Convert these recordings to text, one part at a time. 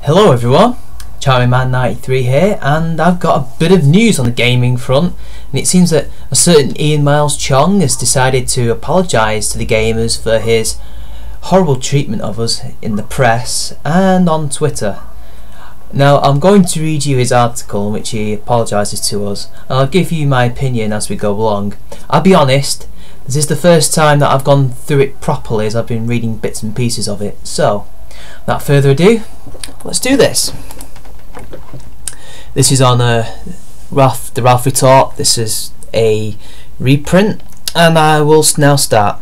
Hello everyone, CharmingMan93 here, and I've got a bit of news on the gaming front, and it seems that a certain Ian Miles Cheong has decided to apologise to the gamers for his horrible treatment of us in the press and on Twitter. Now I'm going to read you his article in which he apologises to us, and I'll give you my opinion as we go along. I'll be honest, this is the first time that I've gone through it properly as I've been reading bits and pieces of it, so without further ado, let's do this. This is on the Ralph Retort. This is a reprint, and I will now start.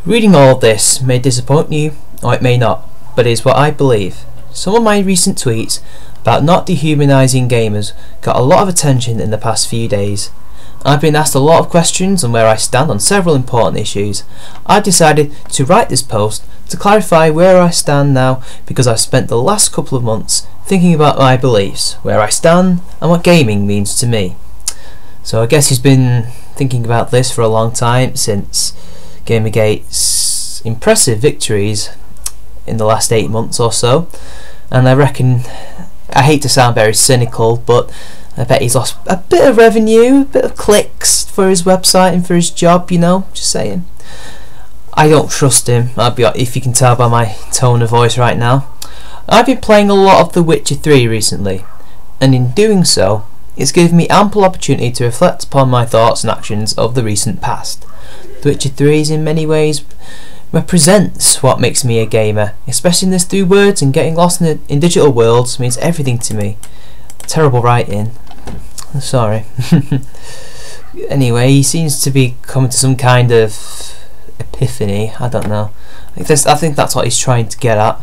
Reading all of this may disappoint you, or it may not, but it is what I believe. Some of my recent tweets about not dehumanising gamers got a lot of attention in the past few days. I've been asked a lot of questions on where I stand on several important issues. I decided to write this post to clarify where I stand now, because I've spent the last couple of months thinking about my beliefs, where I stand and what gaming means to me. So I guess he's been thinking about this for a long time, since Gamergate's impressive victories in the last 8 months or so, and I reckon, I hate to sound very cynical, but I bet he's lost a bit of revenue, a bit of clicks for his website and for his job, you know, just saying. I don't trust him, if you can tell by my tone of voice right now. I've been playing a lot of The Witcher 3 recently, and in doing so, it's given me ample opportunity to reflect upon my thoughts and actions of the recent past. The Witcher 3 is in many ways represents what makes me a gamer. Expressing this through words and getting lost in digital worlds means everything to me. Terrible writing. Sorry. Anyway, he seems to be coming to some kind of epiphany. I don't know. I think that's what he's trying to get at.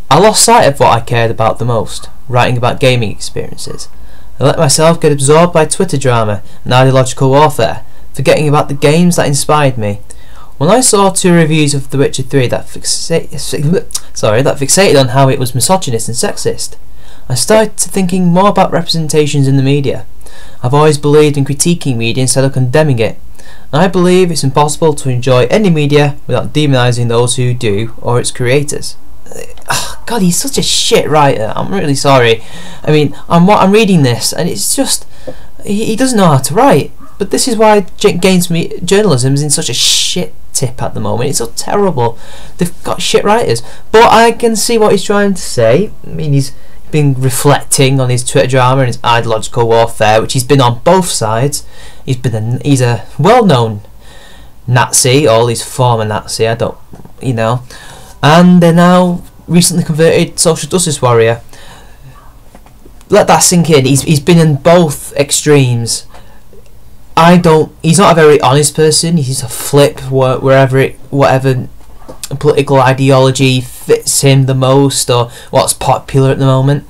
I lost sight of what I cared about the most, writing about gaming experiences. I let myself get absorbed by Twitter drama and ideological warfare, forgetting about the games that inspired me. When I saw 2 reviews of The Witcher 3 that fixated on how it was misogynist and sexist, I started thinking more about representations in the media. I've always believed in critiquing media instead of condemning it. And I believe it's impossible to enjoy any media without demonising those who do, or its creators. God, he's such a shit writer. I'm really sorry. I mean, I'm reading this, and it's just, he doesn't know how to write. But this is why journalism is in such a shit tip at the moment. It's so terrible. They've got shit writers. But I can see what he's trying to say. I mean, he's been reflecting on his Twitter drama and his ideological warfare, which he's been on both sides. He's a well-known Nazi, or at least former Nazi. I don't, you know. And they're now recently converted social justice warrior. Let that sink in. He's been in both extremes. He's not a very honest person. He's a flip whatever political ideology fits him the most, or what's popular at the moment.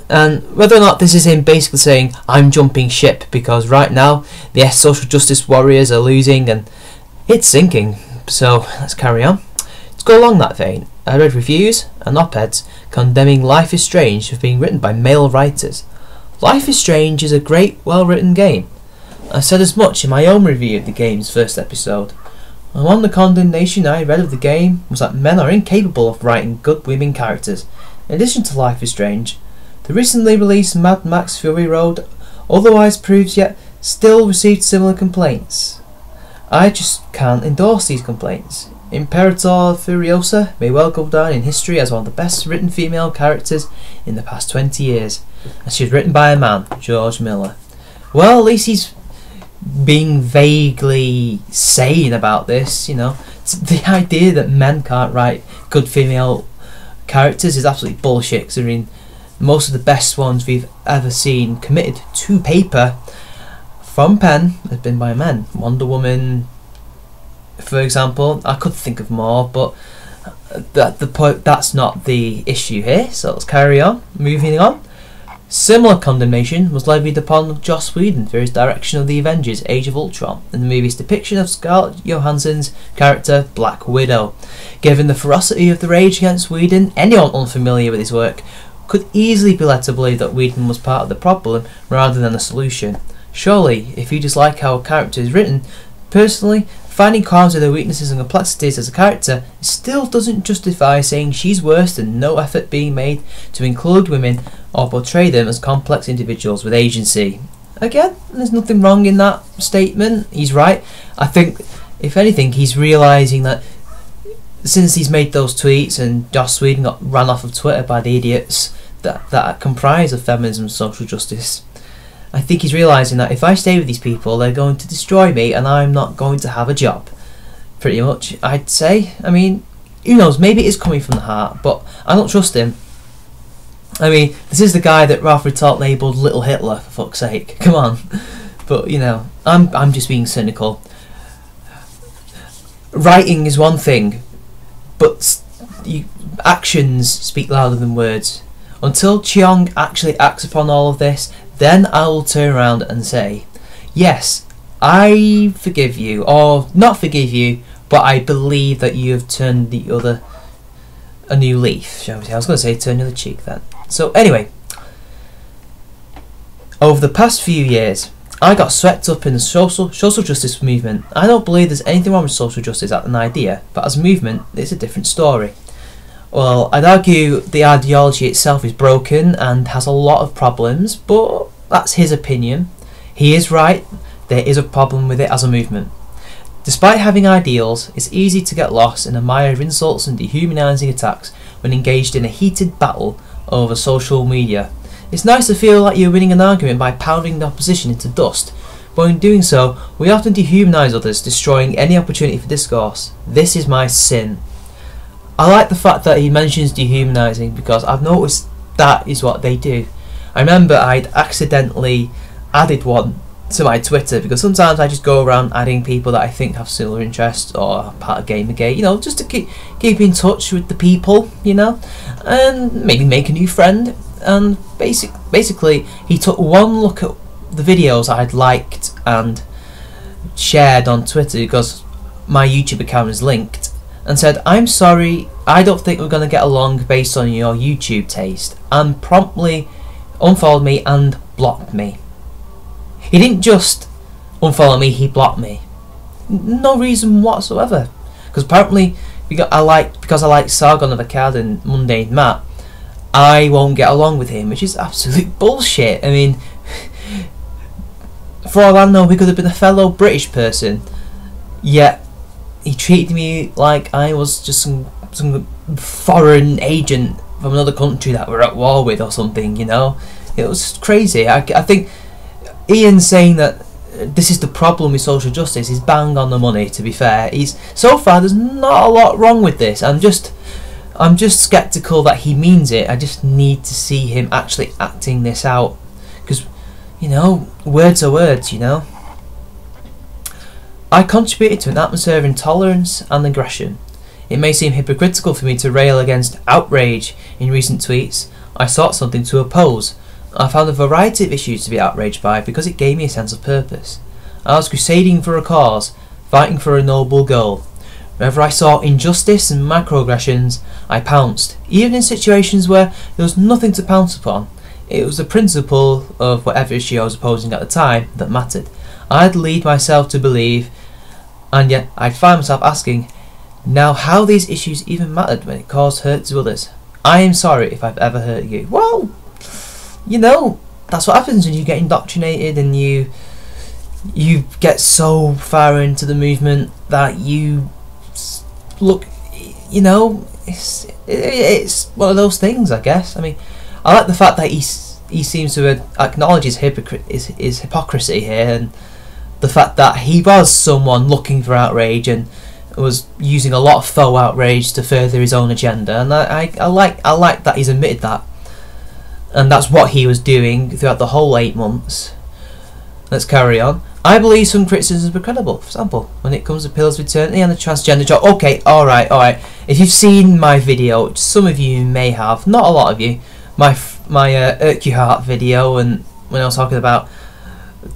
And whether or not this is him basically saying, I'm jumping ship because right now the social justice warriors are losing and it's sinking. So let's carry on. To go along that vein, I read reviews and op-eds condemning Life is Strange for being written by male writers. Life is Strange is a great, well-written game. I said as much in my own review of the game's first episode. And one of the condemnation I read of the game was that men are incapable of writing good women characters. In addition to Life is Strange, the recently released Mad Max Fury Road otherwise proves yet still received similar complaints. I just can't endorse these complaints. Imperator Furiosa may well go down in history as one of the best written female characters in the past 20 years, and she was written by a man, George Miller. Well, at least he's being vaguely sane about this, you know. The idea that men can't write good female characters is absolutely bullshit, because I mean, most of the best ones we've ever seen committed to paper from pen have been by men. Wonder Woman, for example. I could think of more, but that's not the issue here, so let's carry on. Moving on. Similar condemnation was levied upon Joss Whedon for his direction of the Avengers Age of Ultron and the movie's depiction of Scarlett Johansson's character Black Widow. Given the ferocity of the rage against Whedon, anyone unfamiliar with his work could easily be led to believe that Whedon was part of the problem rather than the solution. Surely, if you dislike how a character is written, personally, Finding qualms with her weaknesses and complexities as a character still doesn't justify saying she's worse than no effort being made to include women or portray them as complex individuals with agency. Again, there's nothing wrong in that statement. He's right. I think, if anything, he's realising that since he's made those tweets and Joss Whedon got ran off of Twitter by the idiots that comprise of feminism and social justice, I think he's realising that if I stay with these people, they're going to destroy me and I'm not going to have a job. Pretty much, I'd say. I mean, who knows, maybe it is coming from the heart, but I don't trust him. I mean, this is the guy that Ralph Retalt labelled Little Hitler, for fuck's sake. Come on. But, you know, I'm just being cynical. Writing is one thing, but actions speak louder than words. Until Cheong actually acts upon all of this, then I will turn around and say, yes, I forgive you, or not forgive you, but I believe that you have turned a new leaf, shall we say. I was going to say turn the other cheek then. So anyway, over the past few years, I got swept up in the social justice movement. I don't believe there's anything wrong with social justice as an idea, but as a movement, it's a different story. Well, I'd argue the ideology itself is broken and has a lot of problems, but that's his opinion. He is right, there is a problem with it as a movement. Despite having ideals, it's easy to get lost in a mire of insults and dehumanising attacks when engaged in a heated battle over social media. It's nice to feel like you're winning an argument by pounding the opposition into dust, but in doing so, we often dehumanise others, destroying any opportunity for discourse. This is my sin. I like the fact that he mentions dehumanising because I've noticed that is what they do. I remember I'd accidentally added one to my Twitter because sometimes I just go around adding people that I think have similar interests or are part of Gamergate, you know, just to keep in touch with the people, you know, and maybe make a new friend. And basically he took one look at the videos I'd liked and shared on Twitter because my YouTube account is linked, and said, I'm sorry, I don't think we're going to get along based on your YouTube taste, and promptly unfollowed me and blocked me. He didn't just unfollow me, he blocked me. No reason whatsoever. Because apparently, because I like Sargon of Akkad and Mundane Matt, I won't get along with him, which is absolute bullshit. I mean, for all I know, he could have been a fellow British person, yet he treated me like I was just some foreign agent from another country that we're at war with or something, you know. It was crazy. I think Ian saying that this is the problem with social justice is bang on the money, to be fair. So far there's not a lot wrong with this. I'm just skeptical that he means it. I just need to see him actually acting this out, because, you know, words are words, you know. I contributed to an atmosphere of intolerance and aggression. It may seem hypocritical for me to rail against outrage in recent tweets. I sought something to oppose. I found a variety of issues to be outraged by because it gave me a sense of purpose. I was crusading for a cause, fighting for a noble goal. Wherever I saw injustice and microaggressions, I pounced, even in situations where there was nothing to pounce upon. It was the principle of whatever issue I was opposing at the time that mattered. I'd lead myself to believe, and yet I'd find myself asking, now how these issues even mattered when it caused hurt to others. I am sorry if I've ever hurt you. Well, you know, that's what happens when you get indoctrinated and you get so far into the movement that you look, you know, it's one of those things, I guess. I mean, I like the fact that he seems to acknowledge his hypocrisy here, and the fact that he was someone looking for outrage and was using a lot of faux outrage to further his own agenda, and I like that he's admitted that, and that's what he was doing throughout the whole 8 months. Let's carry on. I believe some criticisms are credible. For example, when it comes to Pillars of Eternity and the transgender job. Okay, alright. If you've seen my video, which some of you may have, not a lot of you, my Urquhart video, and when I was talking about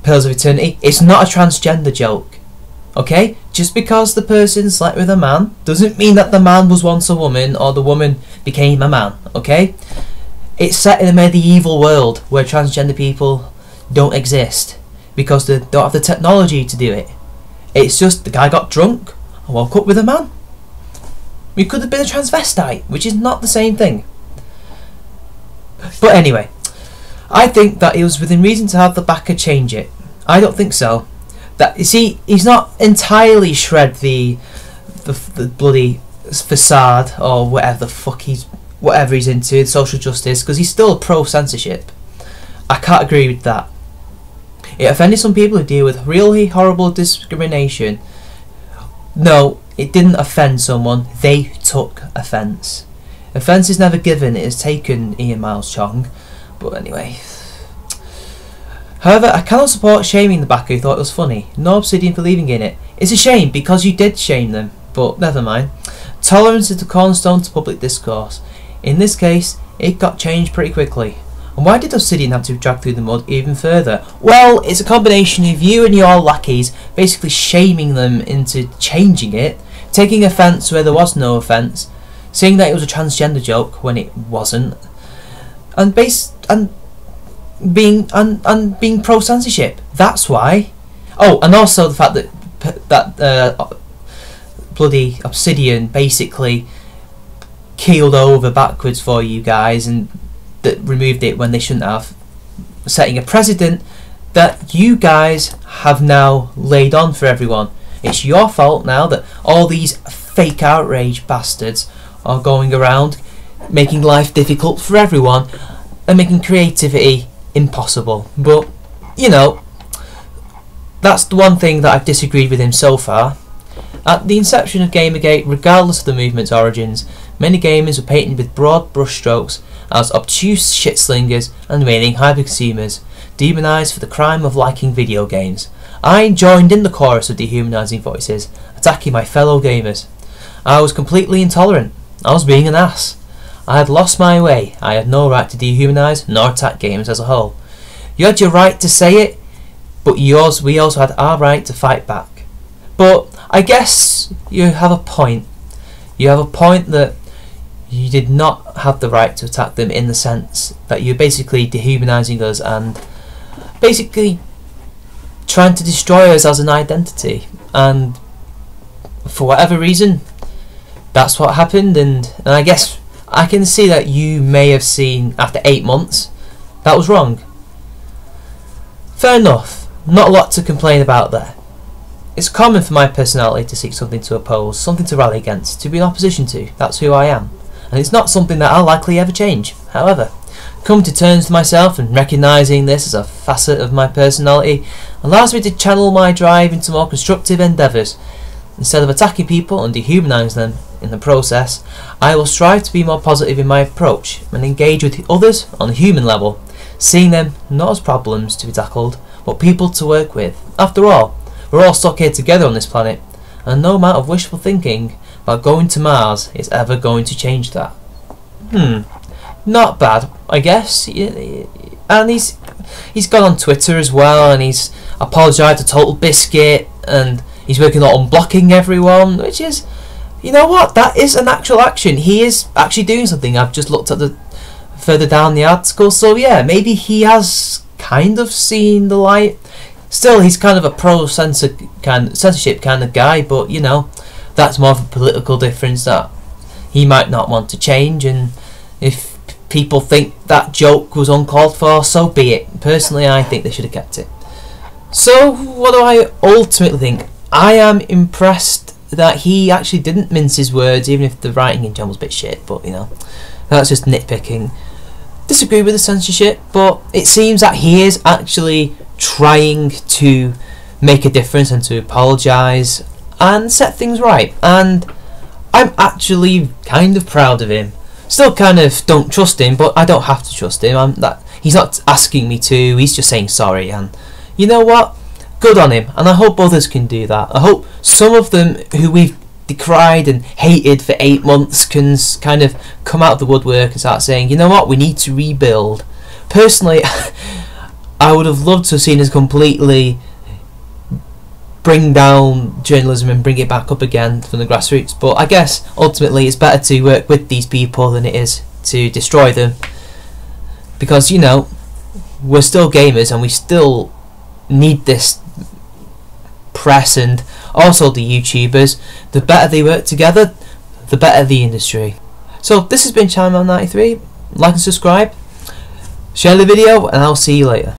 Pillars of Eternity, it's not a transgender joke. Okay? Just because the person slept with a man doesn't mean that the man was once a woman or the woman became a man. Okay? It's set in a medieval world where transgender people don't exist because they don't have the technology to do it. It's just the guy got drunk and woke up with a man. He could have been a transvestite, which is not the same thing. But anyway, I think that it was within reason to have the backer change it. I don't think so. That, you see, he's not entirely shred the bloody facade or whatever the fuck he's into, social justice, because he's still pro censorship. I can't agree with that. It offended some people who deal with really horrible discrimination. No, it didn't offend someone. They took offence. Offence is never given, it is taken, Ian Miles Cheong. But anyway. However, I cannot support shaming the backer who thought it was funny. No Obsidian for believing in it. It's a shame because you did shame them. But never mind. Tolerance is the cornerstone to public discourse. In this case, it got changed pretty quickly. And why did Obsidian have to be dragged through the mud even further? Well, it's a combination of you and your lackeys basically shaming them into changing it, taking offence where there was no offence, saying that it was a transgender joke when it wasn't, and being pro censorship. That's why. Oh, and also the fact that bloody Obsidian basically keeled over backwards for you guys and that removed it when they shouldn't have, setting a precedent that you guys have now laid on for everyone. It's your fault now that all these fake outrage bastards are going around making life difficult for everyone and making creativity impossible. But, you know, that's the one thing that I've disagreed with him so far. At the inception of Gamergate, regardless of the movement's origins, many gamers were painted with broad brushstrokes as obtuse shitslingers and raining hyperconsumers, demonised for the crime of liking video games. I joined in the chorus of dehumanising voices, attacking my fellow gamers. I was completely intolerant. I was being an ass. I had lost my way. I had no right to dehumanise nor attack gamers as a whole. You had your right to say it, but we also had our right to fight back. But I guess you have a point. You have a point that you did not have the right to attack them, in the sense that you're basically dehumanising us and basically trying to destroy us as an identity. And for whatever reason, that's what happened. And I guess I can see that you may have seen after 8 months that was wrong. Fair enough. Not a lot to complain about there. It's common for my personality to seek something to oppose, something to rally against, to be in opposition to. That's who I am. And it's not something that I'll likely ever change. However, coming to terms with myself and recognising this as a facet of my personality allows me to channel my drive into more constructive endeavours. Instead of attacking people and dehumanising them in the process, I will strive to be more positive in my approach and engage with others on a human level, seeing them not as problems to be tackled, but people to work with. After all, we're all stuck here together on this planet, and no amount of wishful thinking about going to Mars is ever going to change that. Not bad, I guess. And he's gone on Twitter as well, and he's apologised to Total Biscuit, and he's working on blocking everyone, which is, you know what, that is an actual action. He is actually doing something. I've just looked at the further down the article, so yeah, maybe he has kind of seen the light. Still, he's kind of a censorship kind of guy, but you know, that's more of a political difference that he might not want to change. And if people think that joke was uncalled for, so be it. Personally, I think they should have kept it. So, what do I ultimately think? I am impressed that he actually didn't mince his words, even if the writing in general was a bit shit, but you know, that's just nitpicking. Disagree with the censorship, but it seems that he is actually trying to make a difference and to apologise and set things right, and I'm actually kind of proud of him. Still kind of don't trust him, but I don't have to trust him. He's not asking me to, he's just saying sorry, and you know what? Good on him, and I hope others can do that. I hope some of them who we've decried and hated for 8 months can kind of come out of the woodwork and start saying, you know what, we need to rebuild. Personally, I would have loved to have seen us completely bring down journalism and bring it back up again from the grassroots, but I guess ultimately it's better to work with these people than it is to destroy them, because you know, we're still gamers and we still need this press and also the YouTubers. The better they work together, the better the industry. So this has been Channel 93. Like and subscribe, share the video, and I'll see you later.